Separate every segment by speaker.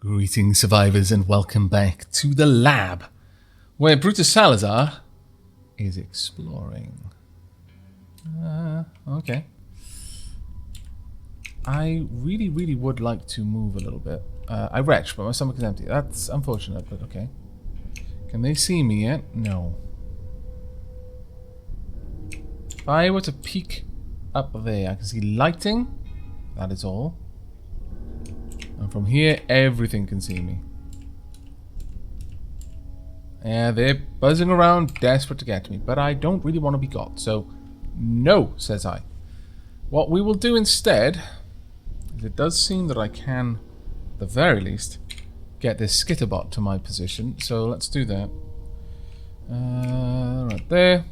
Speaker 1: Greetings, survivors, and welcome back to the lab, where Brutus Salazar is exploring. Okay. I really would like to move a little bit. I retch, but my stomach is empty. That's unfortunate, but okay. Can they see me yet? No. If I were to peek up there, I can see lighting. That is all. And from here, everything can see me. Yeah, they're buzzing around, desperate to get to me. But I don't really want to be got, so no, says I. What we will do instead is it does seem that I can, at the very least, get this skitterbot to my position. So let's do that. Right there.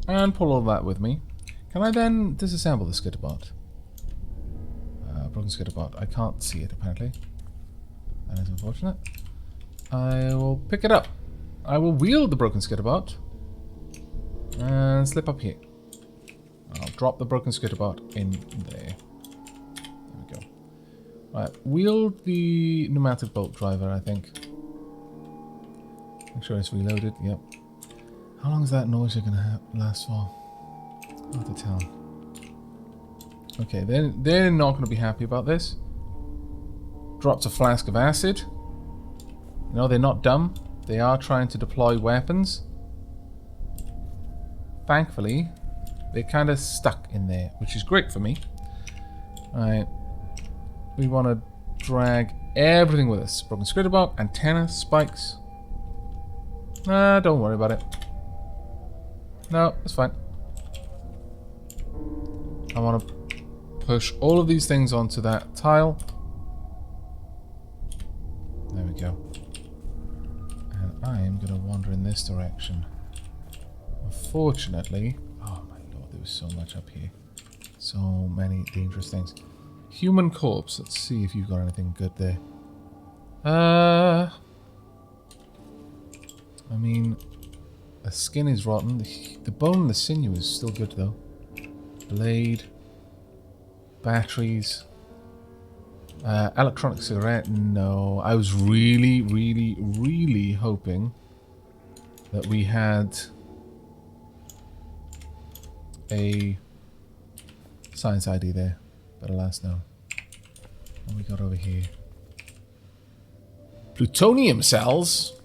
Speaker 1: And pull all that with me. Can I then disassemble the skitterbot? Broken skitterbot. I can't see it, apparently. That is unfortunate. I will pick it up. I will wield the broken skitterbot. And slip up here. I'll drop the broken skitterbot in there. There we go. Right, wield the pneumatic bolt driver, I think. Make sure it's reloaded. Yep. How long is that noise going to last for? Hard to tell. Okay, they're not going to be happy about this. Drops a flask of acid. No, they're not dumb. They are trying to deploy weapons. Thankfully, they're kind of stuck in there, which is great for me. Alright. We want to drag everything with us. Broken skitterbot, antenna, spikes. Nah, don't worry about it. No, it's fine. I want to push all of these things onto that tile. There we go. And I am going to wander in this direction. Unfortunately... Oh my lord, there was so much up here. So many dangerous things. Human corpse. Let's see if you've got anything good there. I mean... The skin is rotten. The bone and the sinew is still good though. Blade. Batteries. Electronic cigarette. No. I was really hoping that we had a science ID there. But alas, no. What we got over here? Plutonium cells.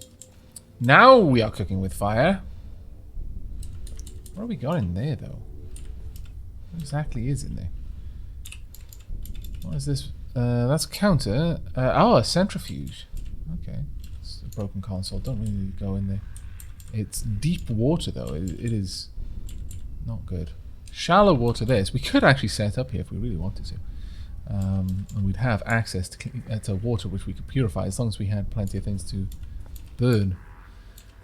Speaker 1: Now we are cooking with fire. What have we got in there, though? What exactly is in there? What is this? That's a counter. Oh, a centrifuge. Okay. It's a broken console. Don't really go in there. It's deep water, though. It is not good. Shallow water there. So we could actually set up here if we really wanted to. And we'd have access to water which we could purify as long as we had plenty of things to burn.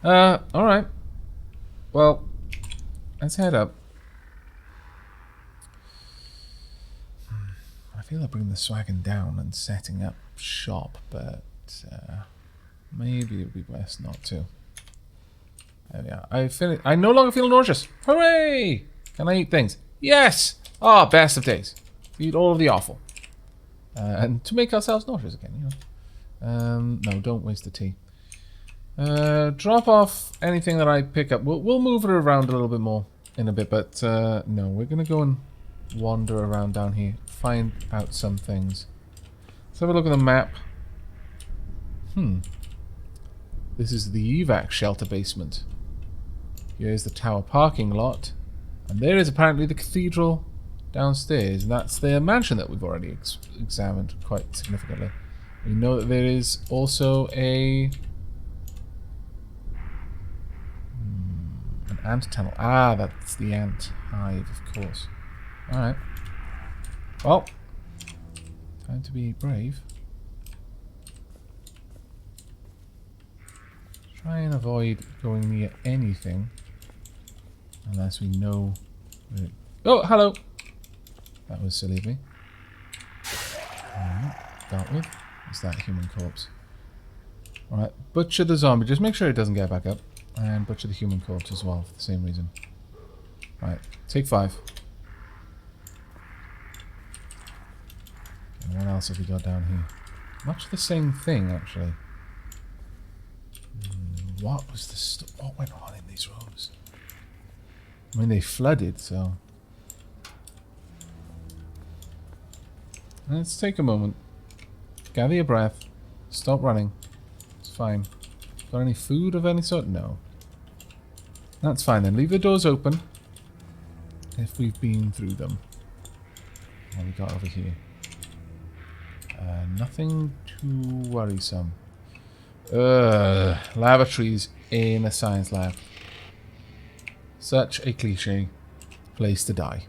Speaker 1: Alright. Well, let's head up. I feel like bringing the swaggin down and setting up shop, but maybe it would be best not to. There we are. I no longer feel nauseous. Hooray! Can I eat things? Yes! Ah, best of days. Eat all of the offal. And to make ourselves nauseous again, you know. No, don't waste the tea. Drop off anything that I pick up. We'll move it around a little bit more in a bit, but no, we're gonna go and wander around down here, find out some things. Let's have a look at the map. This is the Aavak shelter basement. Here's the tower parking lot, and there is apparently the cathedral downstairs, and that's their mansion that we've already examined quite significantly. We know that there is also an ant tunnel. Ah, that's the ant hive, of course. Alright. Well, time to be brave. Try and avoid going near anything unless we know where it... Oh, hello! That was silly of me. Alright, dealt with. Is that human corpse? Alright, butcher the zombie. Just make sure it doesn't get back up. And butcher the human corpse as well, for the same reason. Right, take 5. And what else have we got down here? Much the same thing, actually. What was what went on in these rooms? I mean, they flooded, so... Let's take a moment. Gather your breath. Stop running. It's fine. Got any food of any sort? No. That's fine then. Leave the doors open. If we've been through them. What we got over here? Nothing too worrisome. Lavatories in a science lab. Such a cliche place to die.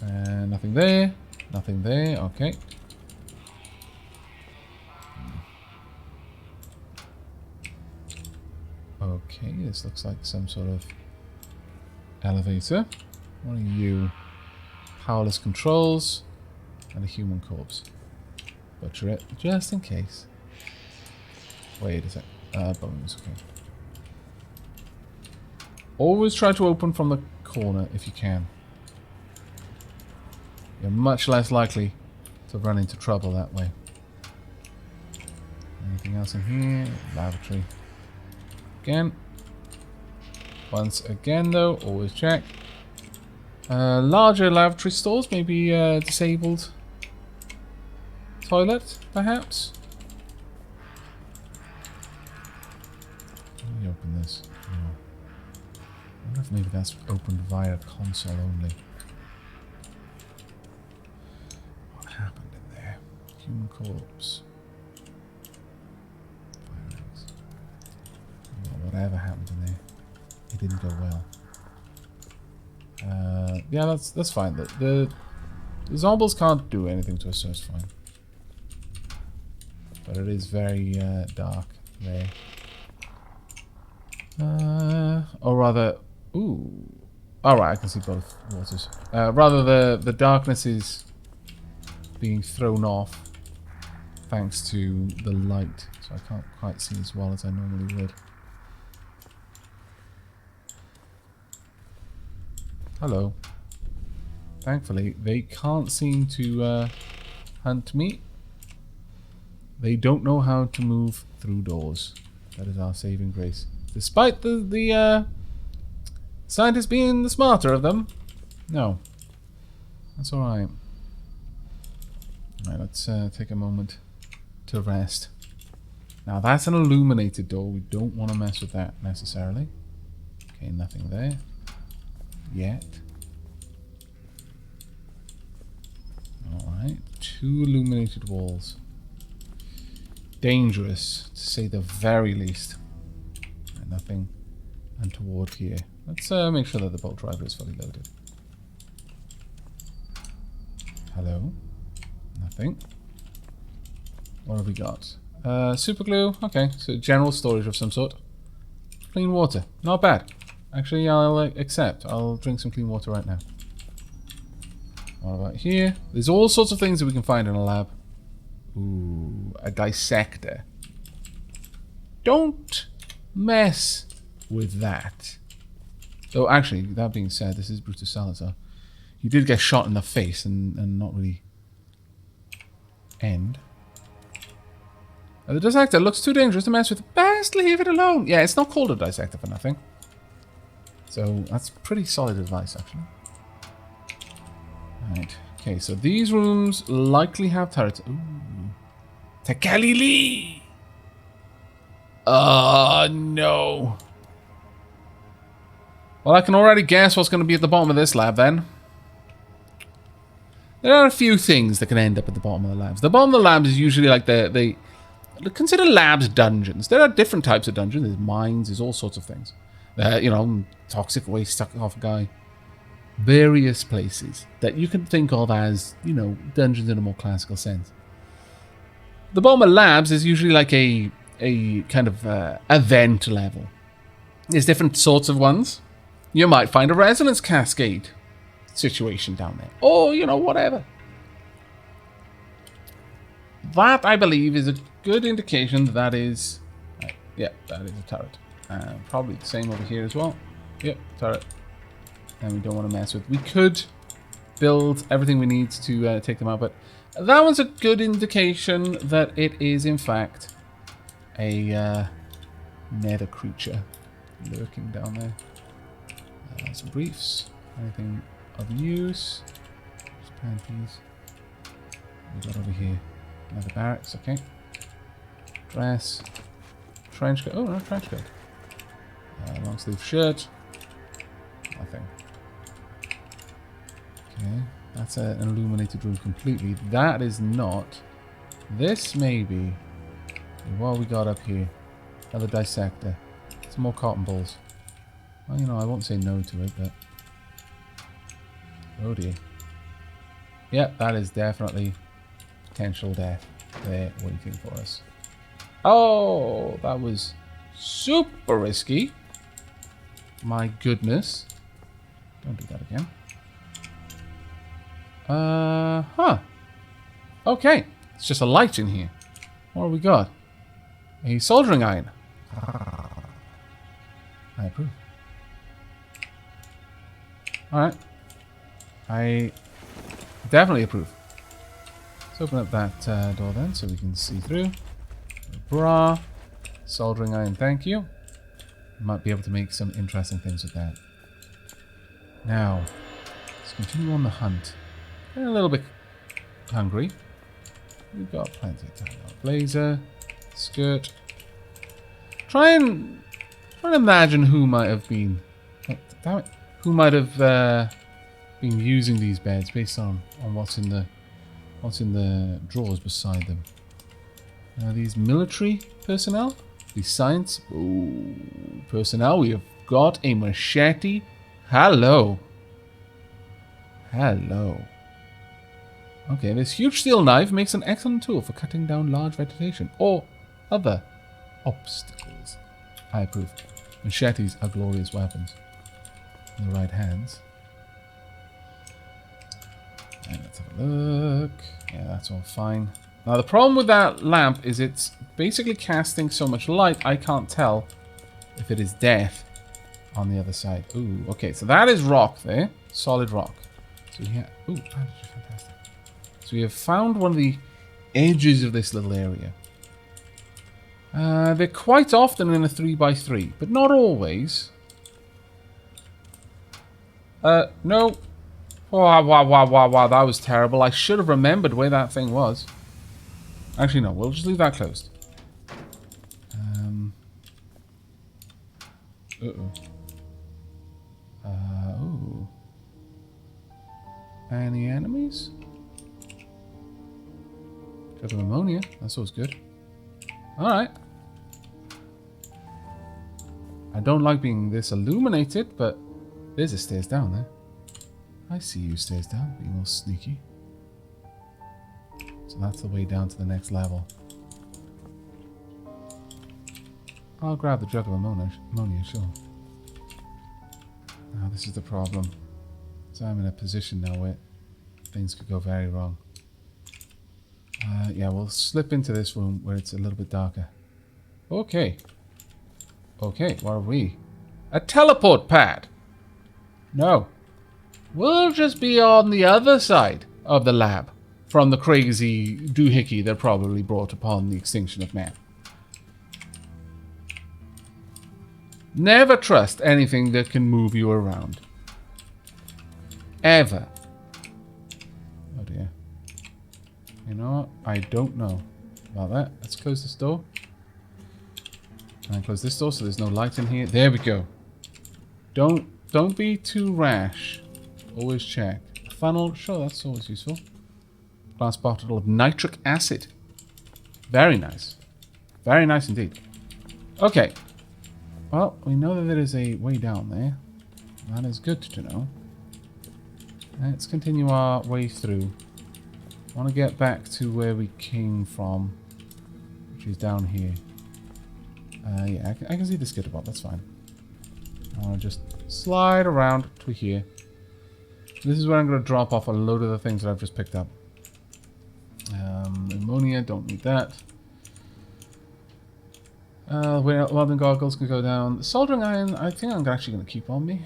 Speaker 1: Nothing there. Nothing there. Okay. Okay, this looks like some sort of elevator. What are you? Powerless controls and a human corpse. Butcher it, just in case. Wait a sec. Bones, okay. Always try to open from the corner if you can. You're much less likely to run into trouble that way. Anything else in here? Lavatory. Again. Once again though, always check. Larger lavatory stalls, maybe disabled toilet, perhaps? Let me open this. No. I wonder if maybe that's opened via console only. What happened in there? Human corpse. Bionics. Well, whatever happened in there, it didn't go well. Yeah, that's fine. The zombies can't do anything to us, so it's fine. But it is very dark there. Or rather, ooh. Alright, I can see both waters. Rather, the darkness is being thrown off thanks to the light, so I can't quite see as well as I normally would. Hello. Thankfully, they can't seem to hunt me. They don't know how to move through doors. That is our saving grace. Despite the scientists being the smarter of them. No. That's alright. Alright, let's take a moment to rest. Now that's an illuminated door. We don't want to mess with that necessarily. Okay, nothing there. Yet. Alright, 2 illuminated walls. Dangerous, to say the very least. And nothing untoward here. Let's make sure that the bolt driver is fully loaded. Hello? Nothing. What have we got? Super glue. Okay, so general storage of some sort. Clean water. Not bad. Actually, I'll accept. I'll drink some clean water right now. What about here? There's all sorts of things that we can find in a lab. Ooh, a dissector. Don't mess with that. Though, actually, that being said, this is Brutus Salazar. He did get shot in the face and not really end. The dissector looks too dangerous to mess with. Best leave it alone. Yeah, it's not called a dissector for nothing. So that's pretty solid advice, actually. Right. Okay, so these rooms likely have turrets. Ooh. Takalili! Oh, no. Well, I can already guess what's going to be at the bottom of this lab, then. There are a few things that can end up at the bottom of the labs. The bottom of the labs is usually like they consider labs dungeons. There are different types of dungeons. There's mines, there's all sorts of things. You know, toxic waste stuck off a guy. Various places that you can think of as, you know, dungeons in a more classical sense. The bottom of labs is usually like a kind of event level. There's different sorts of ones. You might find a resonance cascade situation down there. Or, you know, whatever. That, I believe, is a good indication that is... yeah, that is a turret. Probably the same over here as well. Yep, turret. And we don't want to mess with... We could build everything we need to take them out, but That was a good indication that it is, in fact, a nether creature lurking down there. Some briefs. Anything of use? Just panties. What we got over here? Another barracks, okay. Dress. Trench coat. Oh, no, trench coat. Long sleeve shirt. Nothing. Okay. That's an illuminated room completely. That is not. This may be. What we got up here? Another dissector. Some more cotton balls. Well, you know, I won't say no to it, but... Oh dear. Yep, that is definitely potential death there waiting for us. Oh, that was super risky. My goodness. Don't do that again. Huh. Okay. It's just a light in here. What have we got? A soldering iron. I approve. Alright. I definitely approve. Let's open up that door then so we can see through. Bra. Soldering iron, thank you. Might be able to make some interesting things with that. Now, let's continue on the hunt. Getting a little bit hungry. We've got plenty of time. Blazer, skirt. Try and imagine who might have been. Oh, damn it! Who might have been using these beds based on what's in the drawers beside them. These military personnel, these science personnel. We have got a machete. Hello. Hello. Okay, this huge steel knife makes an excellent tool for cutting down large vegetation or other obstacles. I approve. Machetes are glorious weapons in the right hands. And let's have a look. Yeah, that's all fine. Now the problem with that lamp is it's basically casting so much light I can't tell if it is death on the other side. Ooh, okay, so that is rock there. Solid rock. So yeah, ooh, bandage, fantastic. So we have found one of the edges of this little area. They're quite often in a 3x3, but not always. No. Wow, that was terrible. I should have remembered where that thing was. Actually, no, we'll just leave that closed. Uh-oh. Ooh. Any enemies? Got of ammonia. That's always good. Alright. I don't like being this illuminated, but there's a stairs down there. I see you stairs down, being all sneaky. So that's the way down to the next level. I'll grab the jug of ammonia, sure. Now this is the problem. So I'm in a position now where things could go very wrong. Yeah, we'll slip into this room where it's a little bit darker. Okay. Okay, what are we? A teleport pad! No. We'll just be on the other side of the lab from the crazy doohickey that probably brought upon the extinction of man. Never trust anything that can move you around. Ever. Oh dear. You know what? I don't know about that. Let's close this door. And close this door so there's no light in here. There we go. Don't be too rash. Always check. Funnel, sure, that's always useful. Glass bottle of nitric acid. Very nice. Very nice indeed. Okay. Well, we know that there is a way down there. That is good to know. Let's continue our way through. I want to get back to where we came from, which is down here. Yeah, I can see the skitterbot, that's fine. I want to just slide around to here. This is where I'm going to drop off a load of the things that I've just picked up. Ammonia, don't need that. Welding goggles can go down. The soldering iron, I think I'm actually going to keep on me.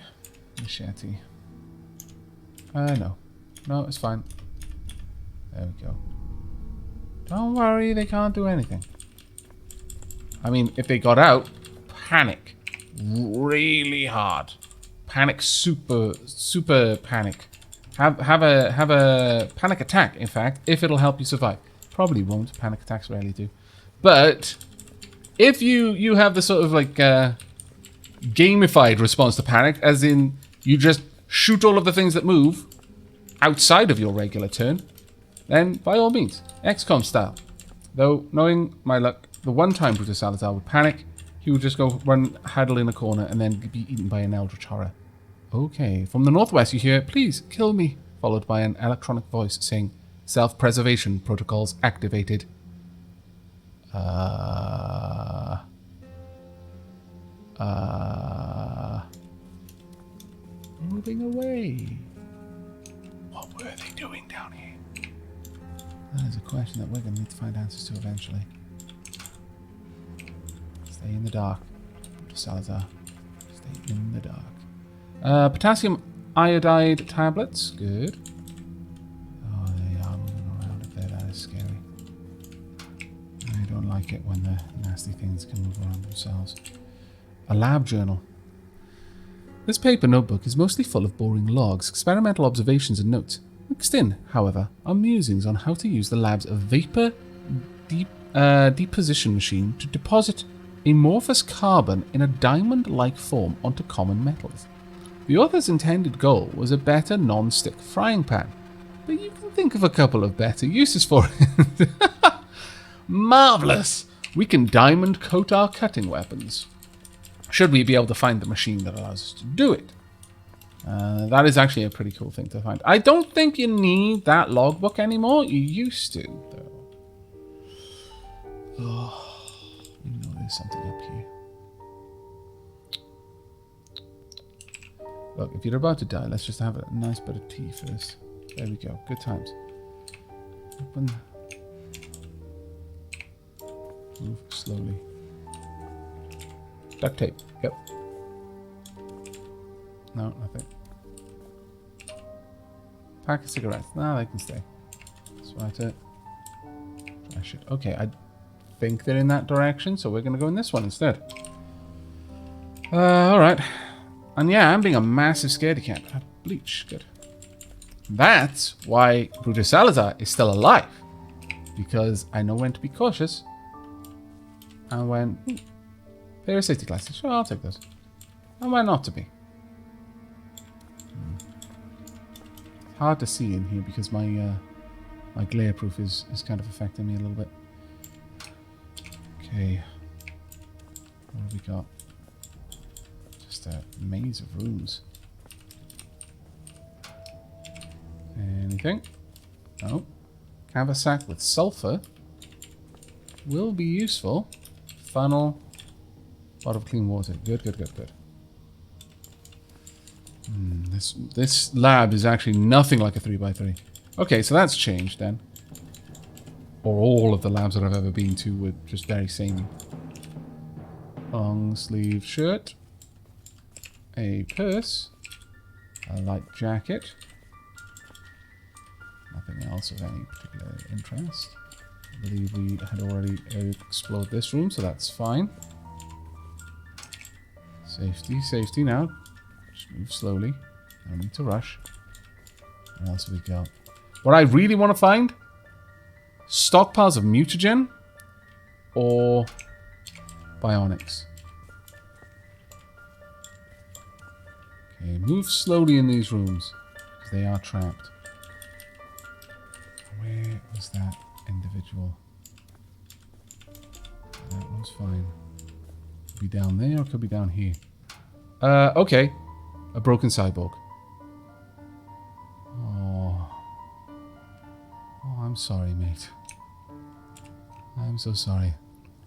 Speaker 1: Machete. No. No, it's fine. There we go. Don't worry, they can't do anything. I mean, if they got out, panic. Really hard. Panic, super panic. Have a panic attack, in fact, if it'll help you survive. Probably won't. Panic attacks rarely do. But if you have the sort of like gamified response to panic, as in you just shoot all of the things that move outside of your regular turn, then by all means, XCOM style. Though, knowing my luck, the one time Brutus Salazar would panic, he would just go run, huddle in a corner, and then be eaten by an eldritch horror. Okay, from the northwest you hear, "Please, kill me," followed by an electronic voice saying, "Self-preservation protocols activated." Moving away. What were they doing down here? That is a question that we're going to need to find answers to eventually. Stay in the dark. Salazar. Stay in the dark. Potassium iodide tablets. Good. Oh, they are moving around up there. That is scary. I don't like it when the nasty things can move around themselves. A lab journal. This paper notebook is mostly full of boring logs, experimental observations and notes. Mixed in, however, are musings on how to use the lab's vapor deposition machine to deposit amorphous carbon in a diamond-like form onto common metals. The author's intended goal was a better non-stick frying pan, but you can think of a couple of better uses for it. Marvellous! We can diamond coat our cutting weapons. Should we be able to find the machine that allows us to do it? That is actually a pretty cool thing to find. I don't think you need that logbook anymore. You used to, though. Oh, you know there's something up here. Look, if you're about to die, let's just have a nice bit of tea first. There we go. Good times. Open. Move slowly. Duct tape. Yep. No, nothing. Pack of cigarettes. No, they can stay. Swipe it. Trash it. Okay, I think they're in that direction, so we're going to go in this one instead. Alright. And yeah, I'm being a massive scaredy cat. Bleach. Good. That's why Brutus Salazar is still alive. Because I know when to be cautious. And when... pair of safety glasses. Sure, I'll take those. And why not to be? It's hard to see in here because my my glare proof is kind of affecting me a little bit. Okay. What have we got? Just a maze of rooms. Anything? No. Canvas sack with sulfur will be useful. Funnel. Bottle of clean water. Good, good, good, good. This lab is actually nothing like a 3x3. Okay, so that's changed then. Or all of the labs that I've ever been to were just very samey. Long sleeve shirt. A purse. A light jacket. Nothing else of any particular interest. I believe we had already explored this room, so that's fine. Safety, safety now. Just move slowly. No need to rush. What else have we got? What I really want to find? Stockpiles of mutagen or bionics. Okay, move slowly in these rooms because they are trapped. Where was that individual? That one's fine. Could be down there or could be down here. Okay. A broken cyborg. Oh. Oh, I'm sorry, mate. I'm so sorry.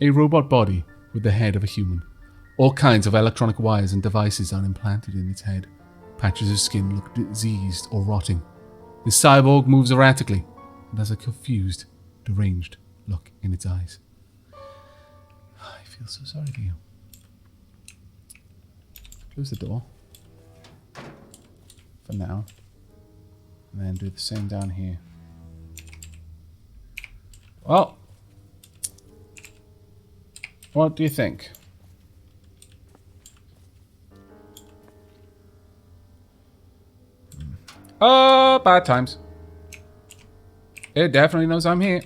Speaker 1: A robot body with the head of a human. All kinds of electronic wires and devices are implanted in its head. Patches of skin look diseased or rotting. The cyborg moves erratically and has a confused, deranged look in its eyes. I feel so sorry for you. Close the door. For now. And then do the same down here. Well, what do you think? Oh, bad times. It definitely knows I'm here.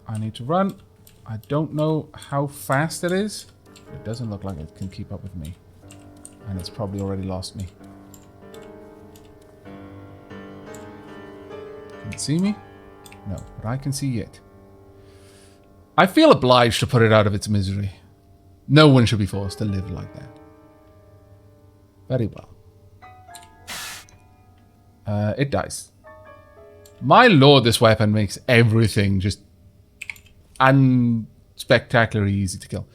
Speaker 1: I need to run. I don't know how fast it is. But it doesn't look like it can keep up with me. And it's probably already lost me. Can it see me? No, but I can see it. I feel obliged to put it out of its misery. No one should be forced to live like that. Very well. It dies. My lord, this weapon makes everything just unspectacularly easy to kill.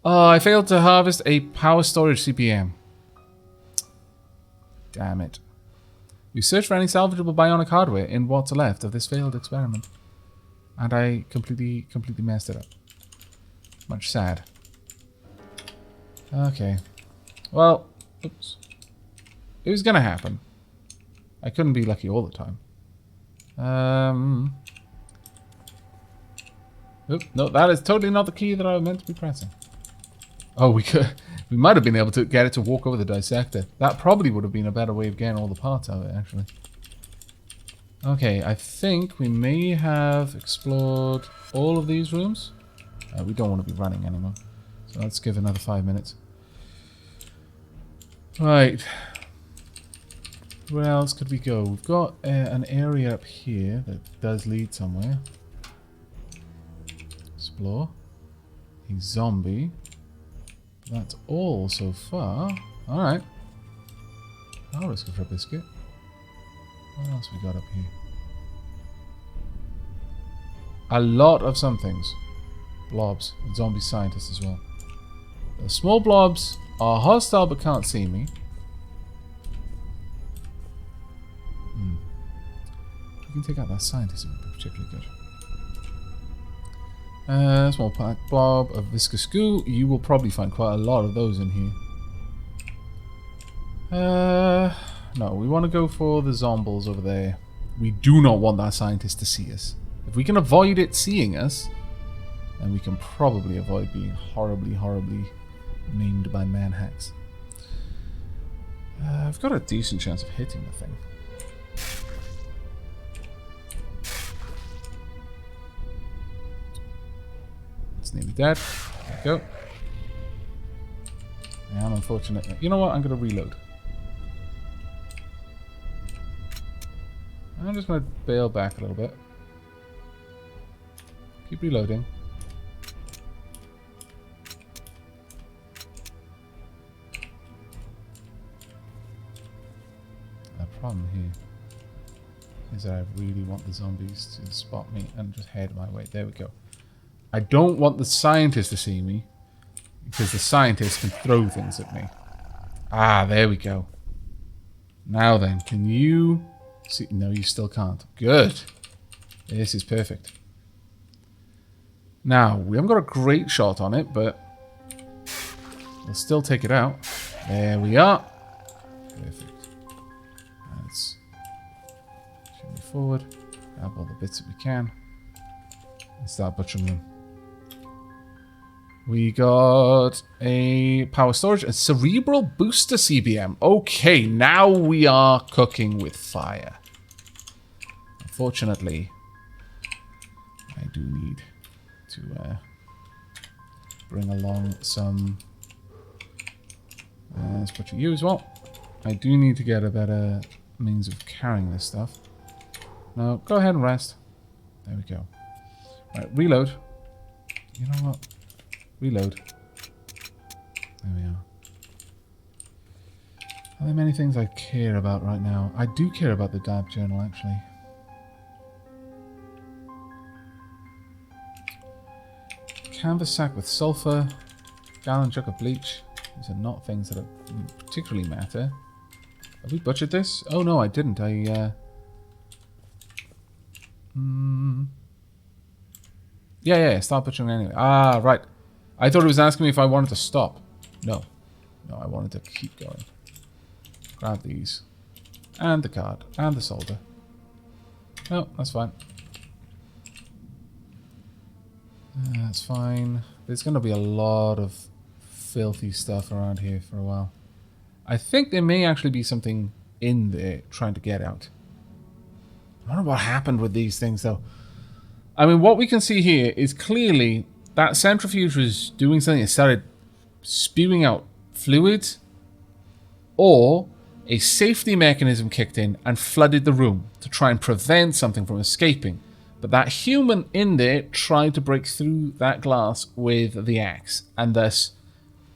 Speaker 1: Oh, I failed to harvest a power storage CPM. Damn it. We searched for any salvageable bionic hardware in what's left of this failed experiment. And I completely messed it up. Much sad. Okay. Well, oops. It was gonna happen. I couldn't be lucky all the time. Oop, no, that is totally not the key that I was meant to be pressing. Oh, we might have been able to get it to walk over the dissector. That probably would have been a better way of getting all the parts out of it, actually. Okay, I think we may have explored all of these rooms. We don't want to be running anymore. So let's give another 5 minutes. Right. Where else could we go? We've got an area up here that does lead somewhere. Explore. A zombie. That's all so far. Alright. I'll risk it for a biscuit. What else we got up here? A lot of some things. Blobs. Zombie scientists as well. The small blobs are hostile but can't see me. You can take out that scientist, it would be particularly good. Small pack blob of viscous goo. You will probably find quite a lot of those in here. No, we want to go for the zombies over there. We do not want that scientist to see us. If we can avoid it seeing us, then we can probably avoid being horribly maimed by manhacks. I've got a decent chance of hitting the thing. Nearly dead. There we go. I am unfortunate. You know what? I'm going to reload. I'm just going to bail back a little bit. Keep reloading. The problem here is that I really want the zombies to spot me and just head my way. There we go. I don't want the scientist to see me, because the scientist can throw things at me. Ah, there we go. Now then, can you see? No, you still can't. Good. This is perfect. Now, we haven't got a great shot on it, but we'll still take it out. There we are. Perfect. Let's move forward. Grab all the bits that we can. And start butchering them. We got a power storage, a cerebral booster CBM. Okay, now we are cooking with fire. Unfortunately, I do need to bring along some... let's put you as well. I do need to get a better means of carrying this stuff. No, go ahead and rest. There we go. Right, reload. You know what? Reload. There we are. Are there many things I care about right now? I do care about the DAB journal, actually. Canvas sack with sulfur. Gallon jug of bleach. These are not things that particularly matter. Have we butchered this? Oh no, I didn't. Yeah, start butchering anyway. Ah, right. I thought it was asking me if I wanted to stop. No. No, I wanted to keep going. Grab these. And the card. And the solder. No, that's fine. That's fine. There's going to be a lot of filthy stuff around here for a while. I think there may actually be something in there trying to get out. I wonder what happened with these things, though. I mean, what we can see here is clearly that centrifuge was doing something. It started spewing out fluids, or a safety mechanism kicked in and flooded the room to try and prevent something from escaping. But that human in there tried to break through that glass with the axe, and thus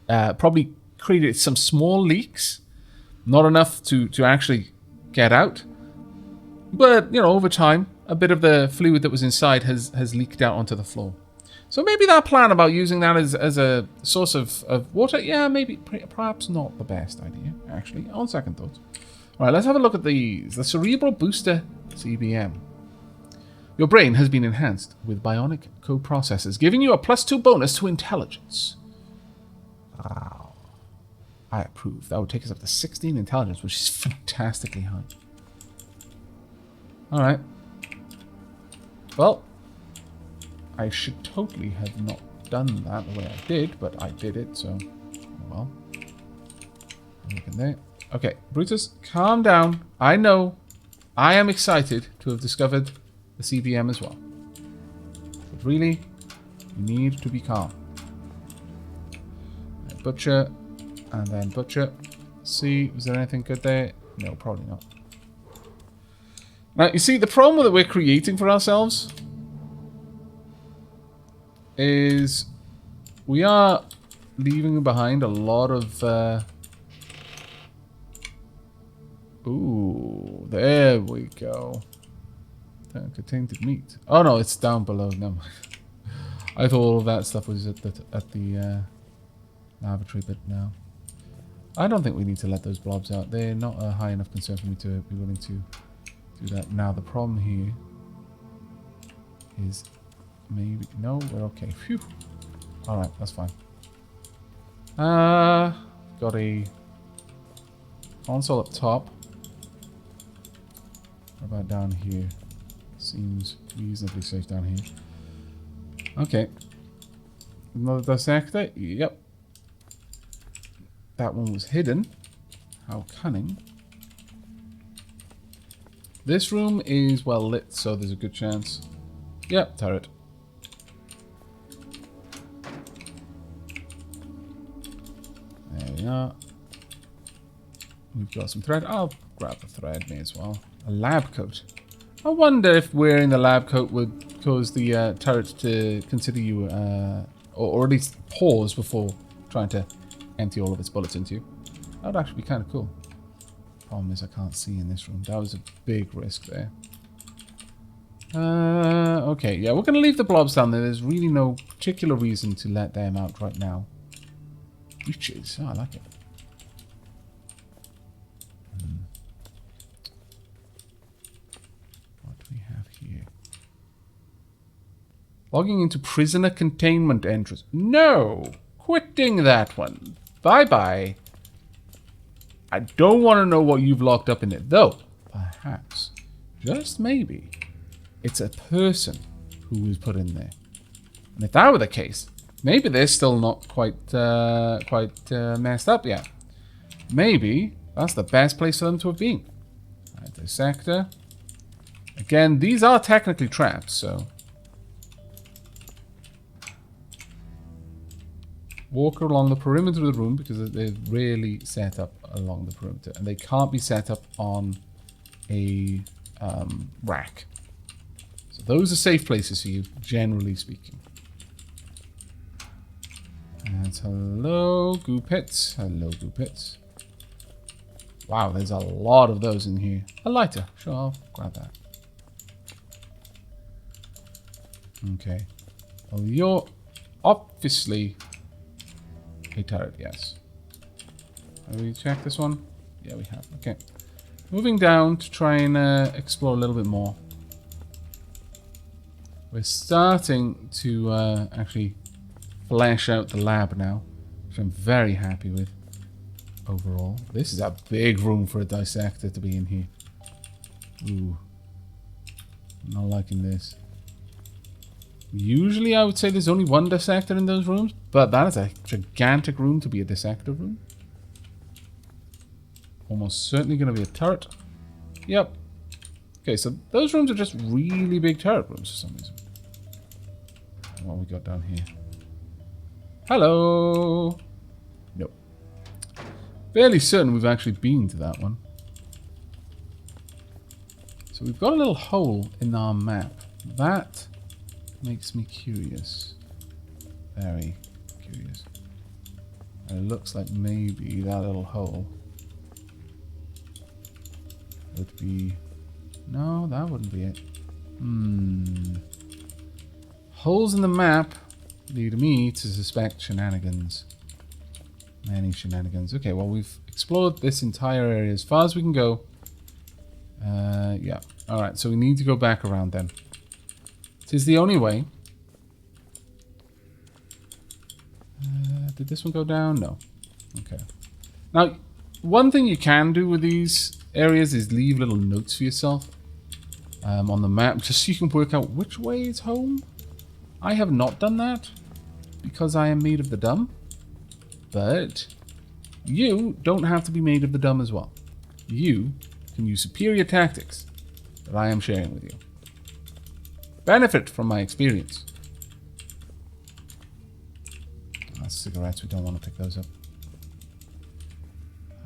Speaker 1: probably created some small leaks. Not enough to actually get out. But, you know, over time, a bit of the fluid that was inside has leaked out onto the floor. So maybe that plan about using that as a source of water, yeah, maybe, perhaps not the best idea, actually, on second thoughts. All right, let's have a look at these. The Cerebral Booster CBM. Your brain has been enhanced with bionic co-processors, giving you a +2 bonus to intelligence. Wow. I approve. That would take us up to 16 intelligence, which is fantastically high. Alright. Well, I should totally have not done that the way I did, but I did it, so, well. Look in there. Okay, Brutus, calm down. I know. I am excited to have discovered the CBM as well. But really, you need to be calm. Right, Butcher, and then Butcher. See, was there anything good there? No, probably not. Now, you see, the problem that we're creating for ourselves is we are leaving behind a lot of... Ooh, there we go. Contained meat. Oh no, it's down below. Never mind. I thought all of that stuff was at the lavatory, but no. I don't think we need to let those blobs out. They're not a high enough concern for me to be willing to do that. Now the problem here is maybe no, we're okay. Phew. All right, that's fine. Got a console up top. What about down here? Seems reasonably safe down here. Okay. Another dissector? Yep. That one was hidden. How cunning. This room is well lit, so there's a good chance. Yep, turret. There we are. We've got some thread. I'll grab the thread, may as well. A lab coat. I wonder if wearing the lab coat would cause the turret to consider you, or at least pause before trying to empty all of its bullets into you. That would actually be kind of cool. Problem is I can't see in this room. That was a big risk there. Okay, yeah, we're going to leave the blobs down there. There's really no particular reason to let them out right now. Reaches. Oh, I like it. What do we have here? Logging into prisoner containment entrance. No! Quitting that one. Bye-bye. I don't want to know what you've locked up in it, though. Perhaps, just maybe, it's a person who was put in there. And if that were the case, maybe they're still not quite messed up yet. Maybe that's the best place for them to have been. Right, dissector. Again, these are technically traps, so... Walk along the perimeter of the room because they're rarely set up along the perimeter. And they can't be set up on a rack. So those are safe places for you, generally speaking. And hello, goo pits. Hello, goo pits. Wow, there's a lot of those in here. A lighter. Sure, I'll grab that. Okay. Well, you're obviously... a turret, yes. Have we checked this one? Yeah, we have. Okay. Moving down to try and explore a little bit more. We're starting to actually flesh out the lab now, which I'm very happy with overall. This is a big room for a dissector to be in here. Ooh. I'm not liking this. Usually I would say there's only one dissector in those rooms, but that is a gigantic room to be a dissector room. Almost certainly going to be a turret. Yep. Okay, so those rooms are just really big turret rooms for some reason. What have we got down here? Hello! Nope. Fairly certain we've actually been to that one. So we've got a little hole in our map. That makes me curious. Very curious. And it looks like maybe that little hole would be... No, that wouldn't be it. Holes in the map lead me to suspect shenanigans. Many shenanigans. Okay, well, we've explored this entire area as far as we can go. Yeah. Alright, so we need to go back around then. It is the only way. Did this one go down? No. Okay. Now, one thing you can do with these areas is leave little notes for yourself on the map, just so you can work out which way is home. I have not done that because I am made of the dumb. But you don't have to be made of the dumb as well. You can use superior tactics that I am sharing with you. Benefit from my experience. That's cigarettes. We don't want to pick those up.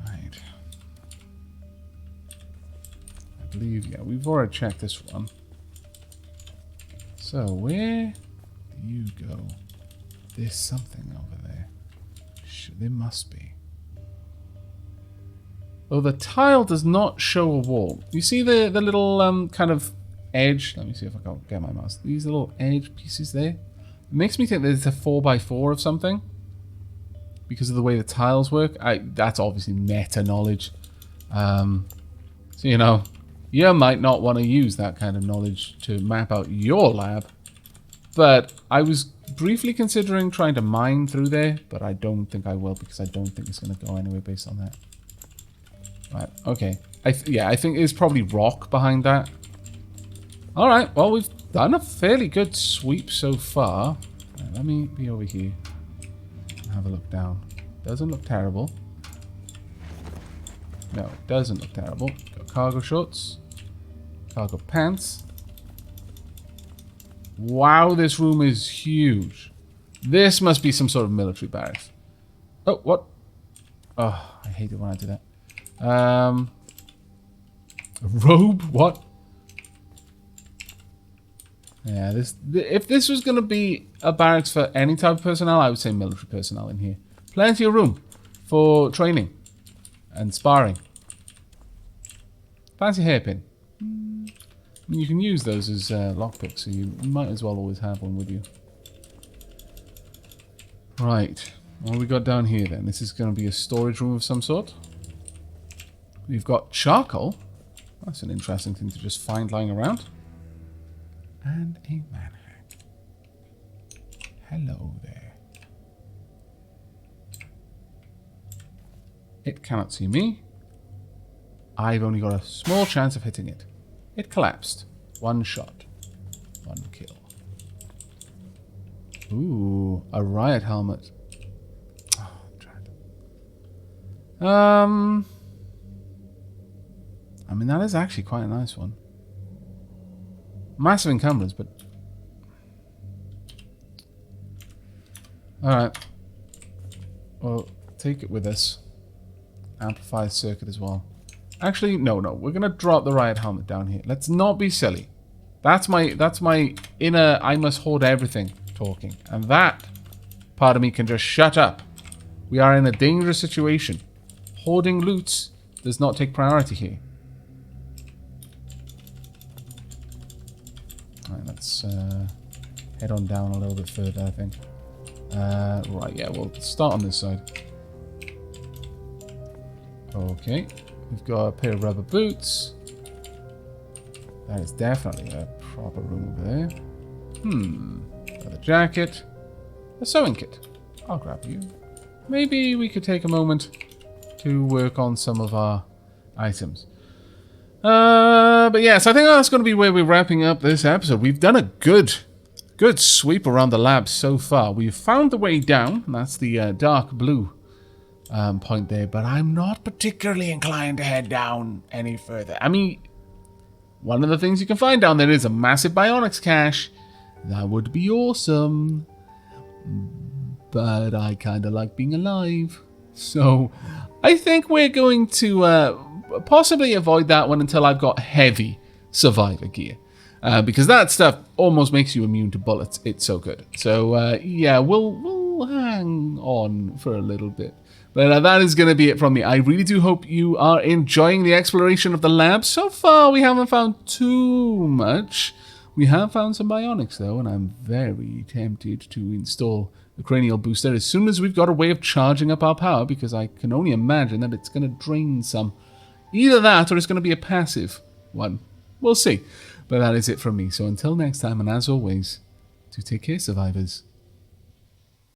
Speaker 1: Right. I believe, yeah, we've already checked this one. So, where do you go? There's something over there. There must be. Oh, the tile does not show a wall. You see the little kind of edge? Let me see if I can get my mouse. These little edge pieces there. It makes me think that it's a 4x4 of something. Because of the way the tiles work. That's obviously meta knowledge. So, you know, you might not want to use that kind of knowledge to map out your lab. But I was briefly considering trying to mine through there. But I don't think I will, because I don't think it's going to go anywhere based on that. Right, okay. Yeah, I think there's probably rock behind that. Alright, well, we've done a fairly good sweep so far. Right, let me be over here and have a look down. Doesn't look terrible. No, it doesn't look terrible. Got cargo shorts. Cargo pants. Wow, this room is huge. This must be some sort of military barracks. Oh, what? Oh, I hate it when I do that. A robe? What? Yeah, if this was going to be a barracks for any type of personnel, I would say military personnel in here. Plenty of room for training and sparring. Fancy hairpin. I mean, you can use those as lockpicks, so you might as well always have one with you. Right. What have we got down here then? This is going to be a storage room of some sort. We've got charcoal. That's an interesting thing to just find lying around. And a manhack. Hello there. It cannot see me. I've only got a small chance of hitting it. It collapsed. One shot. One kill. Ooh, a riot helmet. Oh, I'm I mean, that is actually quite a nice one. Massive encumbrance, but... Alright. Well, take it with us. Amplify circuit as well. Actually, no. We're going to drop the riot helmet down here. Let's not be silly. That's my inner I must hoard everything talking. And that part of me can just shut up. We are in a dangerous situation. Hoarding loots does not take priority here. Alright, let's head on down a little bit further, I think. Right, yeah, we'll start on this side. Okay, we've got a pair of rubber boots. That is definitely a proper room over there. Leather jacket. A sewing kit. I'll grab you. Maybe we could take a moment to work on some of our items. But yes, I think that's going to be where we're wrapping up this episode. We've done a good sweep around the lab so far. We've found the way down. And that's the dark blue point there. But I'm not particularly inclined to head down any further. I mean, one of the things you can find down there is a massive bionics cache. That would be awesome. But I kind of like being alive. So I think we're going to possibly avoid that one until I've got heavy survivor gear. Because that stuff almost makes you immune to bullets. It's so good. So yeah, we'll hang on for a little bit. But that is going to be it from me. I really do hope you are enjoying the exploration of the lab. So far, we haven't found too much. We have found some bionics, though, and I'm very tempted to install the cranial booster as soon as we've got a way of charging up our power, because I can only imagine that it's going to drain some. Either that, or it's going to be a passive one. We'll see. But that is it from me. So until next time, and as always, do take care, survivors.